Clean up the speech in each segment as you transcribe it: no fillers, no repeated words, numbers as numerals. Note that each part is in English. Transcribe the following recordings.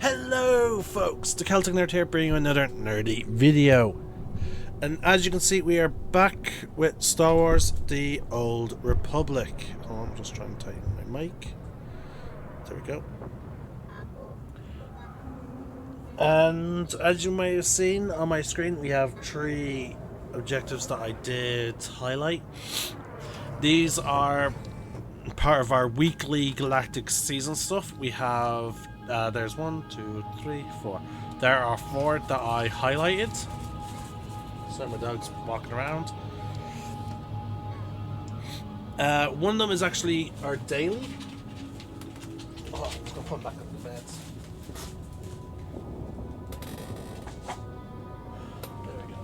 Hello folks, the Celtic Nerd here bringing you another nerdy video. And as you can see, we are back with Star Wars The Old Republic. Oh, I'm just trying to tighten my mic. There we go. And as you may have seen on my screen, we have 3 objectives that I did highlight. These are part of our weekly Galactic Season stuff. We have there's 1, 2, 3, 4. There are 4 that I highlighted. So my dog's walking around. One of them is actually our daily. Oh, I'm just gonna put him back on the bed. There we go.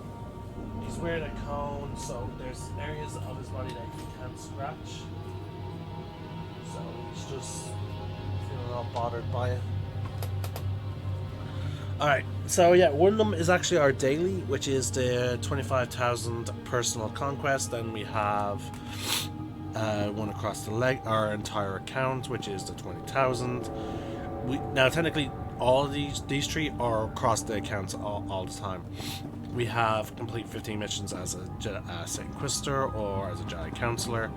He's wearing a cone, so there's areas of his body that he can't scratch. So he's just feeling all bothered by it. Alright, so yeah, one of them is actually our daily, which is the 25,000 personal conquest. Then we have one across our entire account, which is the 20,000. Now technically all of these 3 are across the accounts all the time. We have complete 15 missions as a Inquisitor or as a Jedi Counselor.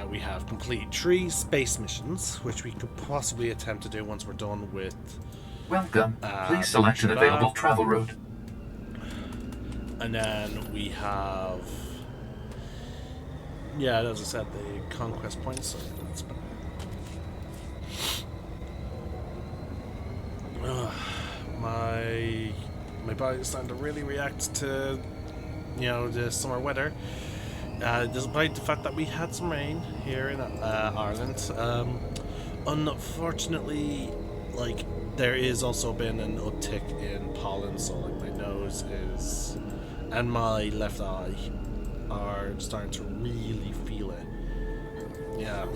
We have complete 3 space missions, which we could possibly attempt to do once we're done with. Welcome. Please select an available travel route. And then we have, yeah, as I said, the conquest points. So that's my body's starting to really react to, the summer weather. Despite the fact that we had some rain here in Ireland, unfortunately, there is also been an uptick in pollen, so my nose is and my left eye are starting to really feel it. Yeah,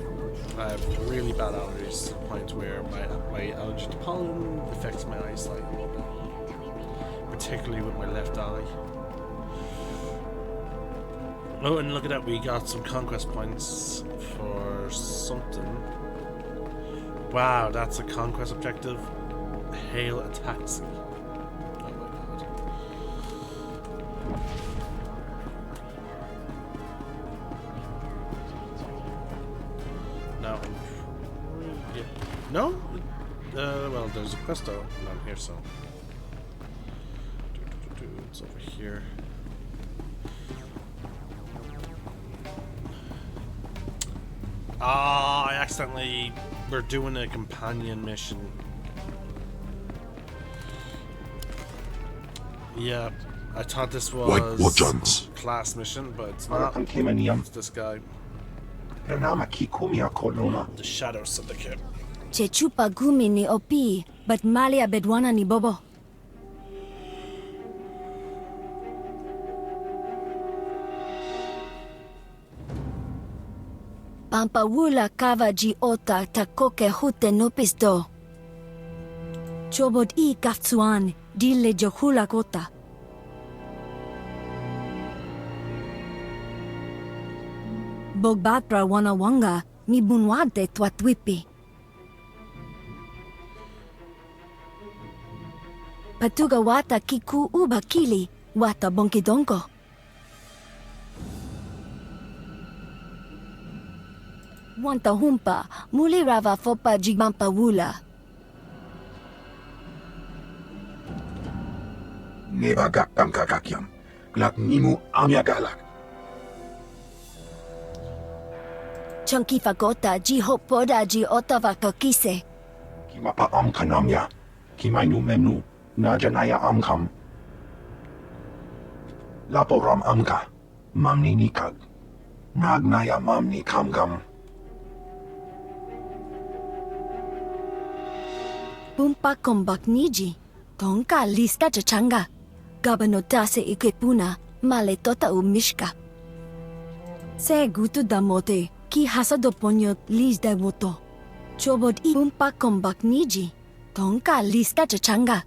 I have really bad allergies to the point where my allergy to pollen affects my eyesight a little bit, particularly with my left eye. Oh, and look at that, we got some conquest points for something. Wow, that's a conquest objective. Hail a taxi. Oh my god. Now, yeah. No? Well, there's a quest down here, so. It's over here. I accidentally. We're doing a companion mission. Yeah, I thought this was class mission, but it's not. It's this guy. The Shadow Syndicate. Chechupa gumi ni opi, but malia bedwana ni bobo. Pampawula kava ji ota takoke hute nupisto. Chobod I kaftuan dile johula kota. Bogbatra wanawanga mi bunwade twatwipi. Patuga wata kiku ubakili wata bonkidonko. Wanta humpa, muli rava fopa jigmampa wula. Neba gakam kakakiam, glak nimu amya galak. Chunky fagota ji hopoda ji otava kokise. Kimapa amkanamya, kimainu memnu, najanaya amkam. Laporam amka, mamni nikag, nagnaya mamni kamgam. Pumpa kombak niji, tonka lista chachanga, gabanotase ikepuna, male tota umishka. Se gutu damote, ki hasado ponyo lis de voto. Chobod I pumpa kombak niji, tonka lista chachanga.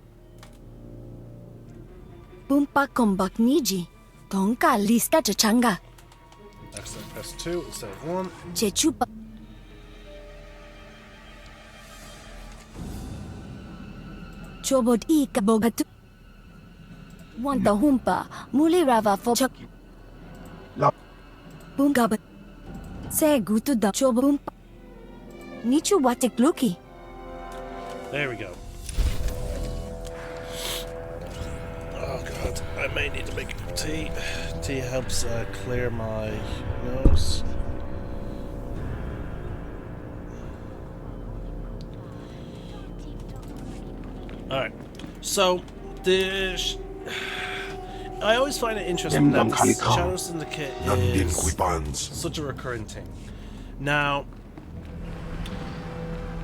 Pumpa kombak niji, tonka lista chachanga. Excellent, press 2 instead of 1. Chechupa. 1, chobod I kabogatu. Wanta humpa, muli rava for chak. La Bungaba. Se gutu da chobumpa. Nichu watik luki. There we go. Oh god, I may need to make a cup of tea. Tea helps clear my nose. Alright, so I always find it interesting that the Shadow Syndicate is such a recurring thing. Now,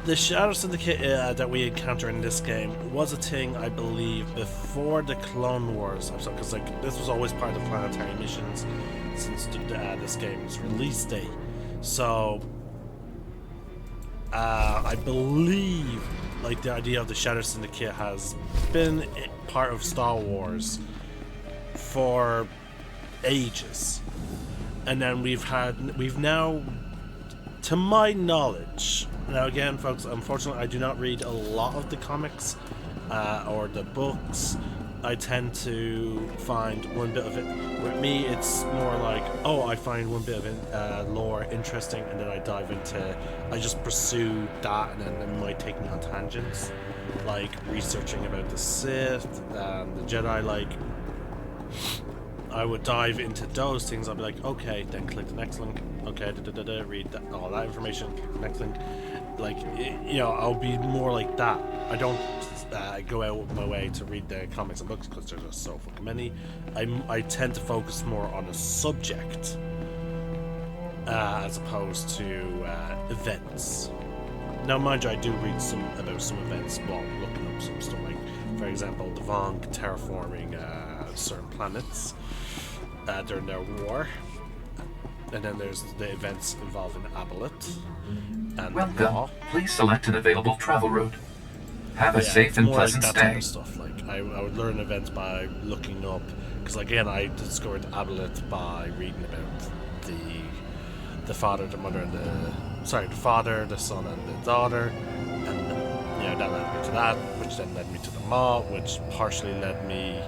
the Shadow Syndicate that we encounter in this game was a thing, I believe, before the Clone Wars episode, because like this was always part of the planetary missions since this game's release date. So, I believe like the idea of the Shadow Syndicate has been part of Star Wars for ages, and then we've now, to my knowledge. Now again, folks, unfortunately I do not read a lot of the comics or the books. I tend to find one bit of it. With me, it's more like, oh, I find one bit of it, lore interesting, and then I just pursue that, and then it might take me on tangents, like researching about the Sith and the Jedi. Like, I would dive into those things. I'd be like, okay, then click the next link. Okay, read that, all that information. Next link. Like, you know, I'll be more like that. I don't go out of my way to read the comics and books because there's just so fucking many. I tend to focus more on a subject as opposed to events. Now, mind you, I do read about some events while looking up some stuff. Like, for example, the Vong terraforming certain planets during their war. And then there's the events involving Aboleth and Welcome. Please select an available travel route. Have a safe and pleasant like that stay. Type of stuff. Like I would learn events by looking up, because again, I discovered Aboleth by reading about the father, the mother, and the father, the son, and the daughter, and you know that led me to that, which then led me to the Maw, which partially led me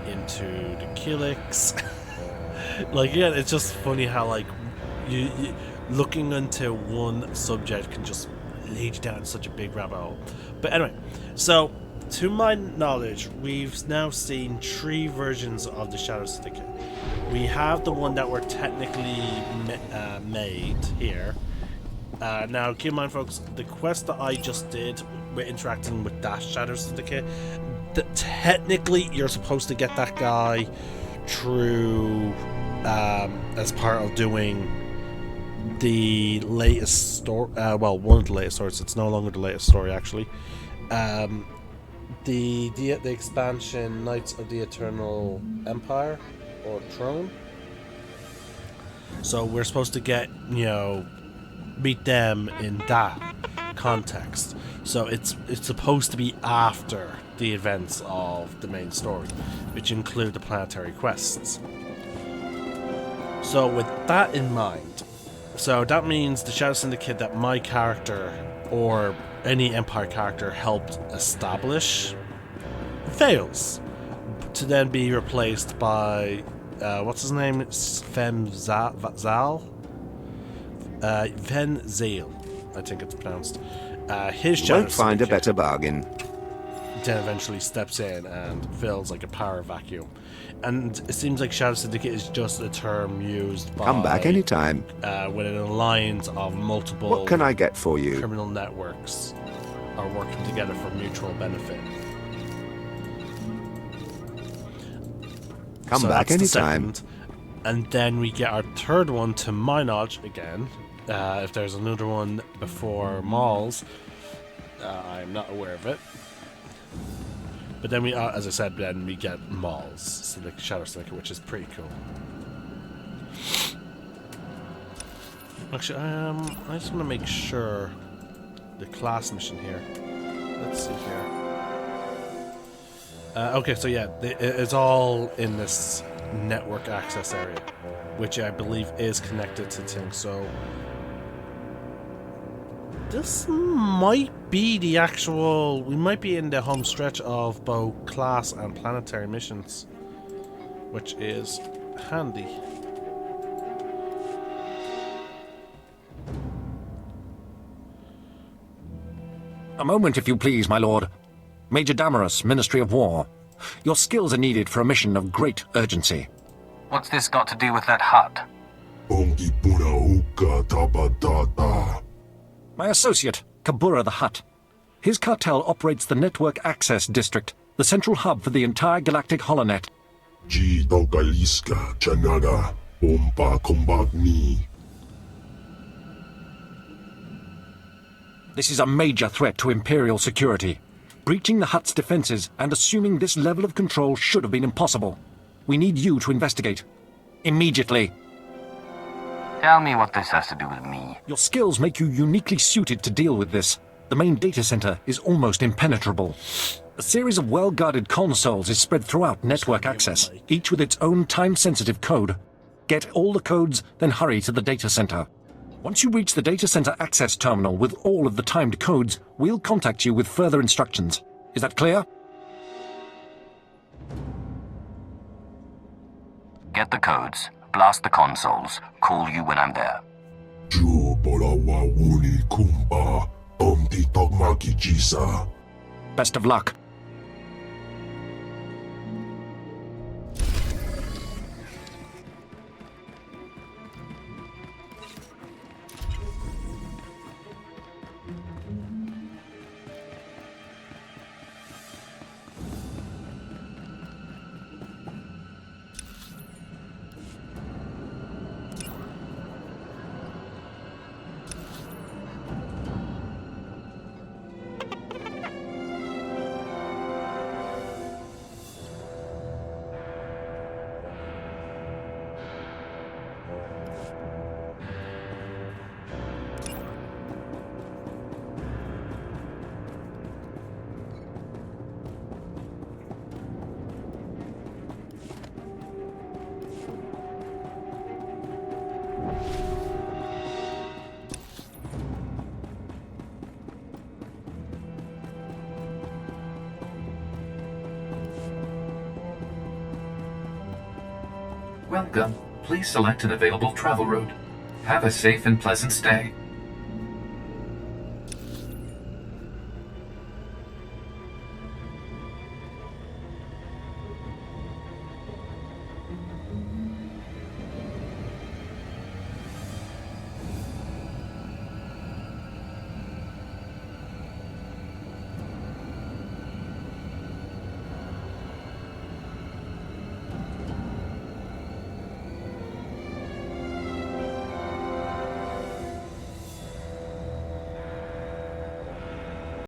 into the Kilix. Like, yeah, it's just funny how like you looking into one subject can just lead you down such a big rabbit hole. But anyway, so to my knowledge, we've now seen 3 versions of the Shadow Syndicate. We have the one that were technically made here. Now, keep in mind, folks, the quest that I just did, we're interacting with that Shadow Syndicate. Technically, you're supposed to get that guy through as part of doing the latest story. Well, one of the latest stories. It's no longer the latest story, actually. The expansion Knights of the Eternal Empire or Throne. So we're supposed to get, you know, meet them in that context. So it's supposed to be after the events of the main story, which include the planetary quests. So with that in mind, so that means the Shadow Syndicate that my character or any Empire character helped establish fails to then be replaced by what's his name? Venzale, I think it's pronounced. His Shadow Won't find a better bargain. Then eventually steps in and fills like a power vacuum. And it seems like Shadow Syndicate is just a term used by... Come back anytime. When an alliance of multiple... What can I get for you? ...criminal networks are working together for mutual benefit. Come back anytime. And then we get our third one, to my knowledge, again. If there's another one before Malls, I'm not aware of it. But then we, as I said, then we get Malls, so the Shadow Syndicate, which is pretty cool. Actually, I just want to make sure the class mission here. Let's see here. Okay, so yeah, it's all in this network access area, which I believe is connected to things. So This might be the actual... We might be in the home stretch of both class and planetary missions, which is handy. A moment, if you please, my lord. Major Damaris, Ministry of War. Your skills are needed for a mission of great urgency. What's this got to do with that hut? My associate, Kabura the Hutt. His cartel operates the Network Access District, the central hub for the entire galactic holonet. This is a major threat to Imperial security. Breaching the Hutt's defenses and assuming this level of control should have been impossible. We need you to investigate. Immediately. Tell me what this has to do with me. Your skills make you uniquely suited to deal with this. The main data center is almost impenetrable. A series of well-guarded consoles is spread throughout network access, each with its own time-sensitive code. Get all the codes, then hurry to the data center. Once you reach the data center access terminal with all of the timed codes, we'll contact you with further instructions. Is that clear? Get the codes, blast the consoles, call you when I'm there. Best of luck. Welcome. Please select an available travel route. Have a safe and pleasant stay.